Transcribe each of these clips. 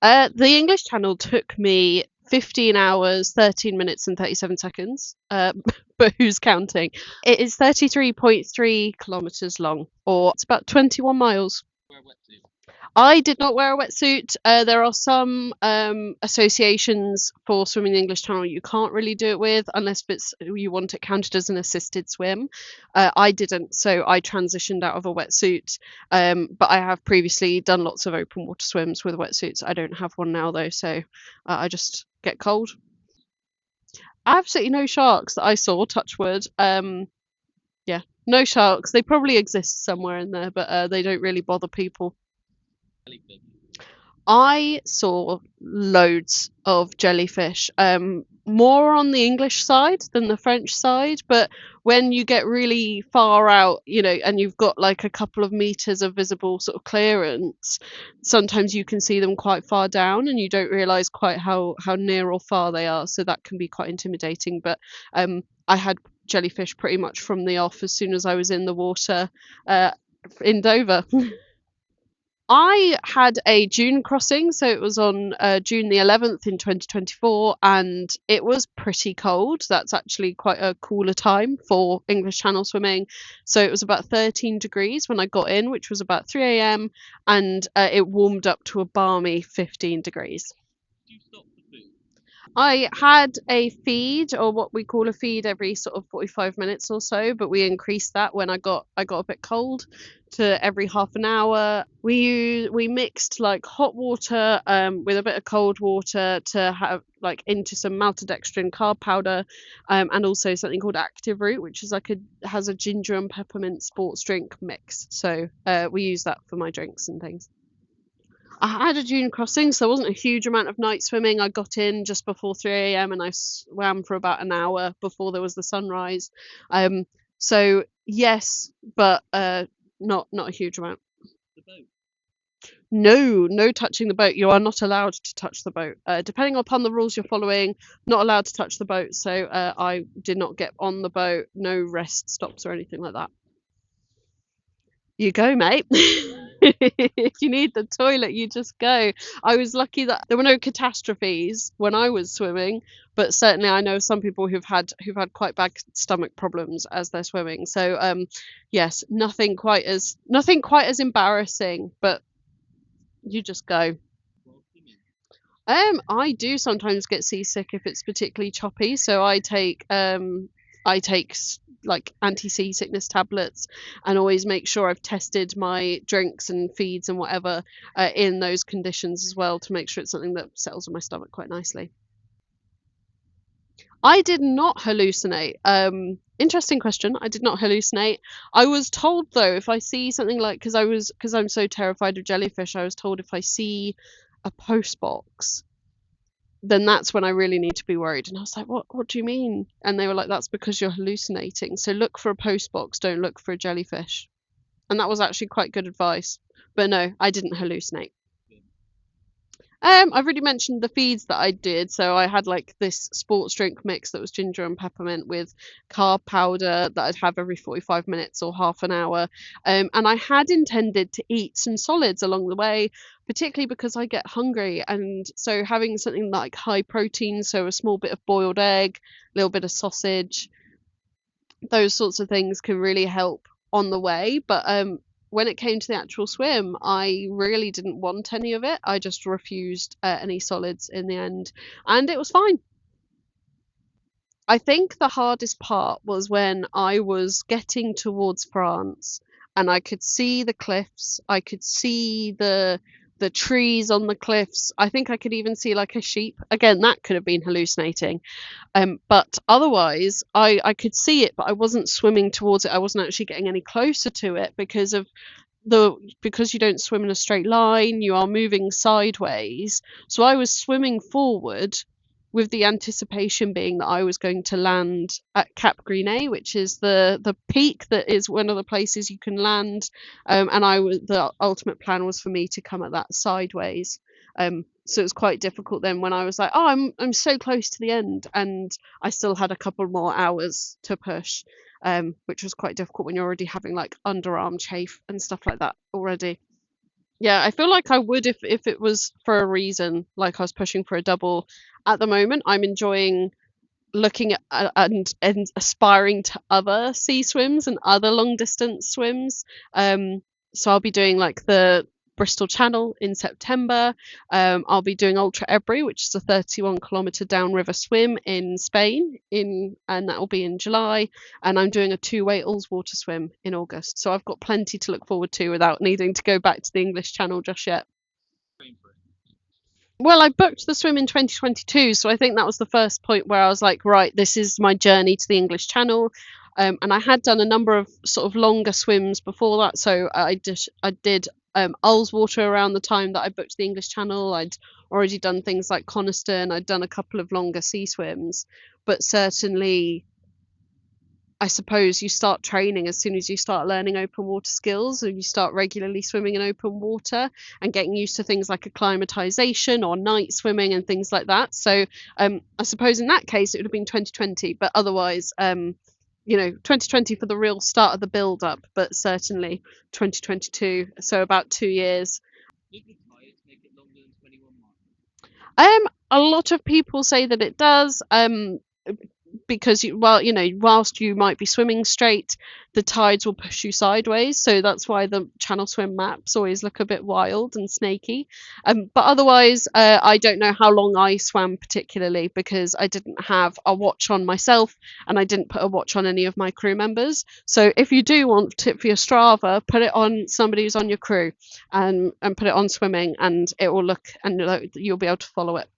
The English Channel took me 15 hours, 13 minutes, and 37 seconds. But who's counting? It is 33.3 kilometers long, or it's about 21 miles. I did not wear a wetsuit. There are some associations for swimming the English Channel you can't really do it with unless you want it counted as an assisted swim. I didn't, so I transitioned out of a wetsuit. But I have previously done lots of open water swims with wetsuits. I don't have one now though, so I just get cold. Absolutely no sharks that I saw, touch wood. Yeah, no sharks. They probably exist somewhere in there, but they don't really bother people. I saw loads of jellyfish, more on the English side than the French side. But when you get really far out, and you've got like a couple of meters of visible sort of clearance, sometimes you can see them quite far down, and you don't realize quite how near or far they are. So that can be quite intimidating. But I had jellyfish pretty much from the off as soon as I was in the water in Dover. I had a June crossing, so it was on June the 11th in 2024, and it was pretty cold. That's actually quite a cooler time for English Channel swimming. So it was about 13 degrees when I got in, which was about 3 a.m., and it warmed up to a balmy 15 degrees. I had a feed, or what we call a feed, every sort of 45 minutes or so, but we increased that when I got a bit cold to every half an hour. We mixed like hot water with a bit of cold water to have like into some maltodextrin carb powder, and also something called Active Root, which is has a ginger and peppermint sports drink mix. So we use that for my drinks and things. I had a June crossing, so there wasn't a huge amount of night swimming. I got in just before 3 a.m. and I swam for about an hour before there was the sunrise. So yes, but not a huge amount. No touching the boat. You are not allowed to touch the boat. Depending upon the rules you're following, not allowed to touch the boat. So I did not get on the boat. No rest stops or anything like that. You go, mate. If you need the toilet, you just go. I was lucky that there were no catastrophes when I was swimming, but certainly I know some people who've had quite bad stomach problems as they're swimming. So yes, nothing quite as embarrassing, but you just go. I do sometimes get seasick if it's particularly choppy, so I take like anti-seasickness tablets, and always make sure I've tested my drinks and feeds and whatever in those conditions as well, to make sure it's something that settles in my stomach quite nicely. I did not hallucinate. Interesting question. I did not hallucinate. I was told though, if I see something like, because I'm so terrified of jellyfish, I was told if I see a post box, then that's when I really need to be worried. And I was like, what do you mean? And they were like, that's because you're hallucinating. So look for a post box, don't look for a jellyfish. And that was actually quite good advice. But no, I didn't hallucinate. I've already mentioned the feeds that I did. So I had like this sports drink mix that was ginger and peppermint with carb powder that I'd have every 45 minutes or half an hour. And I had intended to eat some solids along the way, particularly because I get hungry. And so having something like high protein, so a small bit of boiled egg, a little bit of sausage, those sorts of things can really help on the way. But when it came to the actual swim, I really didn't want any of it. I just refused any solids in the end, and it was fine. I think the hardest part was when I was getting towards France and I could see the cliffs, I could see the trees on the cliffs. I think I could even see like a sheep. Again, that could have been hallucinating. But otherwise, I could see it, but I wasn't swimming towards it. I wasn't actually getting any closer to it because you don't swim in a straight line, you are moving sideways. So I was swimming forward with the anticipation being that I was going to land at Cap Grinet, which is the peak that is one of the places you can land. And the ultimate plan was for me to come at that sideways. So it was quite difficult then when I was like, oh, I'm so close to the end, and I still had a couple more hours to push, which was quite difficult when you're already having like underarm chafe and stuff like that already. Yeah, I feel like I would if it was for a reason, like I was pushing for a double. At the moment, I'm enjoying looking at and aspiring to other sea swims and other long distance swims. Um, so I'll be doing like the Bristol Channel in September. I'll be doing Ultra Ebri, which is a 31-kilometer downriver swim in Spain, and that will be in July. And I'm doing a two-way water swim in August. So I've got plenty to look forward to without needing to go back to the English Channel just yet. Well, I booked the swim in 2022, so I think that was the first point where I was like, right, this is my journey to the English Channel. And I had done a number of sort of longer swims before that, so I did Ullswater around the time that I booked the English Channel. I'd already done things like Coniston. I'd done a couple of longer sea swims, but certainly I suppose you start training as soon as you start learning open water skills, or you start regularly swimming in open water and getting used to things like acclimatization or night swimming and things like that. So I suppose in that case it would have been 2020, but otherwise, 2020 for the real start of the build up, but certainly 2022. So about 2 years. A lot of people say that it does. Because whilst you might be swimming straight, the tides will push you sideways, so that's why the channel swim maps always look a bit wild and snaky. But otherwise, I don't know how long I swam particularly, because I didn't have a watch on myself and I didn't put a watch on any of my crew members. So if you do want a tip for your Strava, put it on somebody who's on your crew, and put it on swimming, and it will look, and you'll be able to follow it.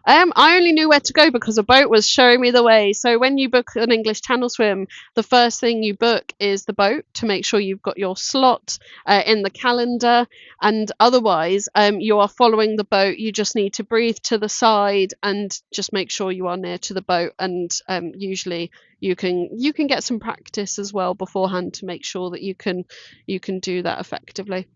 I only knew where to go because a boat was showing me the way. So when you book an English Channel swim, the first thing you book is the boat to make sure you've got your slot in the calendar. And otherwise, you are following the boat. You just need to breathe to the side and just make sure you are near to the boat. And usually you can get some practice as well beforehand to make sure that you can do that effectively.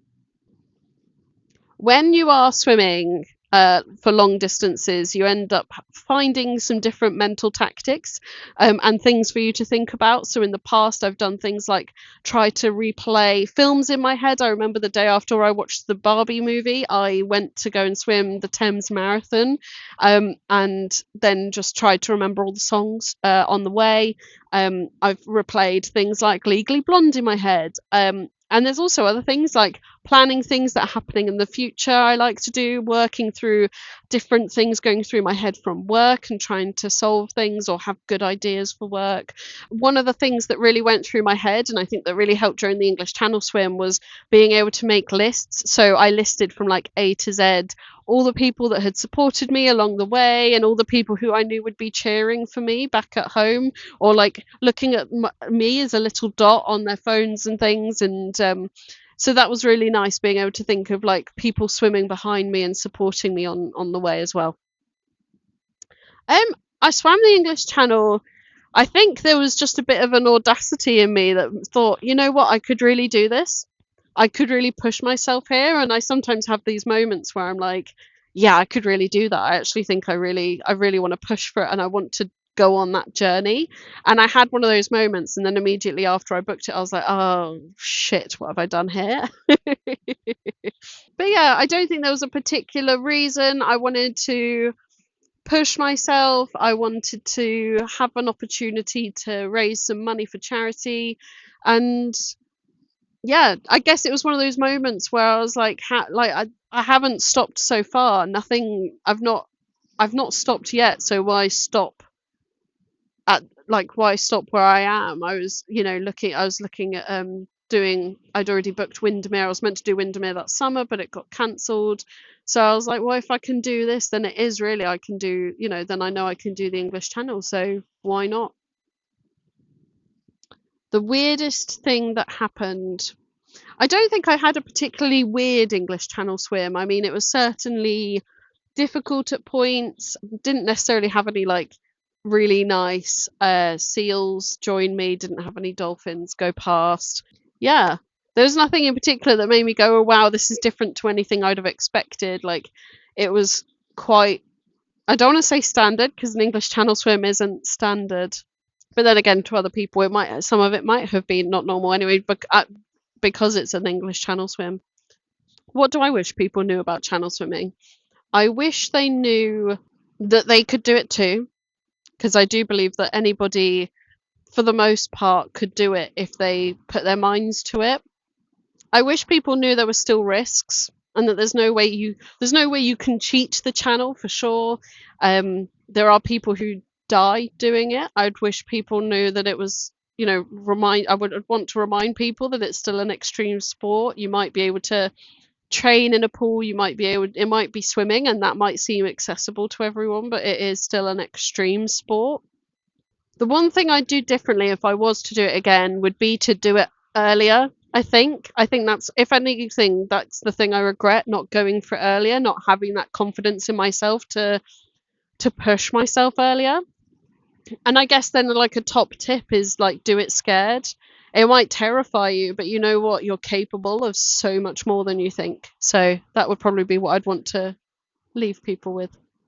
When you are swimming for long distances, you end up finding some different mental tactics and things for you to think about. So in the past, I've done things like try to replay films in my head. I remember the day after I watched the Barbie movie, I went to go and swim the Thames Marathon, and then just tried to remember all the songs on the way. I've replayed things like Legally Blonde in my head. And there's also other things like planning things that are happening in the future. I like to do working through different things going through my head from work and trying to solve things or have good ideas for work. One of the things that really went through my head, and I think that really helped during the English Channel swim, was being able to make lists. So I listed from like A to Z all the people that had supported me along the way and all the people who I knew would be cheering for me back at home, or like looking at me as a little dot on their phones and things. And so that was really nice, being able to think of like people swimming behind me and supporting me on the way as well. Um, I swam the English Channel. I think there was just a bit of an audacity in me that thought, you know what, I could really do this. I could really push myself here, and I sometimes have these moments where I'm like, yeah, I could really do that. I actually think I really want to push for it, and I want to go on that journey. And I had one of those moments, and then immediately after I booked it, I was like, oh shit, what have I done here? But yeah, I don't think there was a particular reason. I wanted to push myself. I wanted to have an opportunity to raise some money for charity. And yeah, I guess it was one of those moments where I was like, I haven't stopped so far. Nothing. I've not stopped yet. So why stop where I am? I was, looking. I was looking at doing. I'd already booked Windermere. I was meant to do Windermere that summer, but it got cancelled. So I was like, well, if I can do this, then it is really I can do. Then I know I can do the English Channel. So why not? The weirdest thing that happened. I don't think I had a particularly weird English Channel swim. I mean, it was certainly difficult at points. Didn't necessarily have any like really nice seals join me. Didn't have any dolphins go past. Yeah, there's nothing in particular that made me go, oh wow, this is different to anything I'd have expected. Like, it was quite. I don't want to say standard because an English Channel swim isn't standard. But then again, to other people, some of it might have been not normal anyway. But because it's an English Channel swim. What do I wish people knew about channel swimming? I wish they knew that they could do it too, because I do believe that anybody, for the most part, could do it if they put their minds to it. I wish people knew there were still risks and that there's no way you can cheat the channel for sure. There are people who die doing it. I'd wish people knew that it was, I would want to remind people that it's still an extreme sport. You might be able to train in a pool, it might be swimming, and that might seem accessible to everyone, but it is still an extreme sport. The one thing I'd do differently if I was to do it again would be to do it earlier. I think that's, if anything, that's the thing I regret, not going for it earlier, not having that confidence in myself to push myself earlier. And I guess then, like, a top tip is, like, do it scared. It might terrify you, but you know what? You're capable of so much more than you think. So that would probably be what I'd want to leave people with.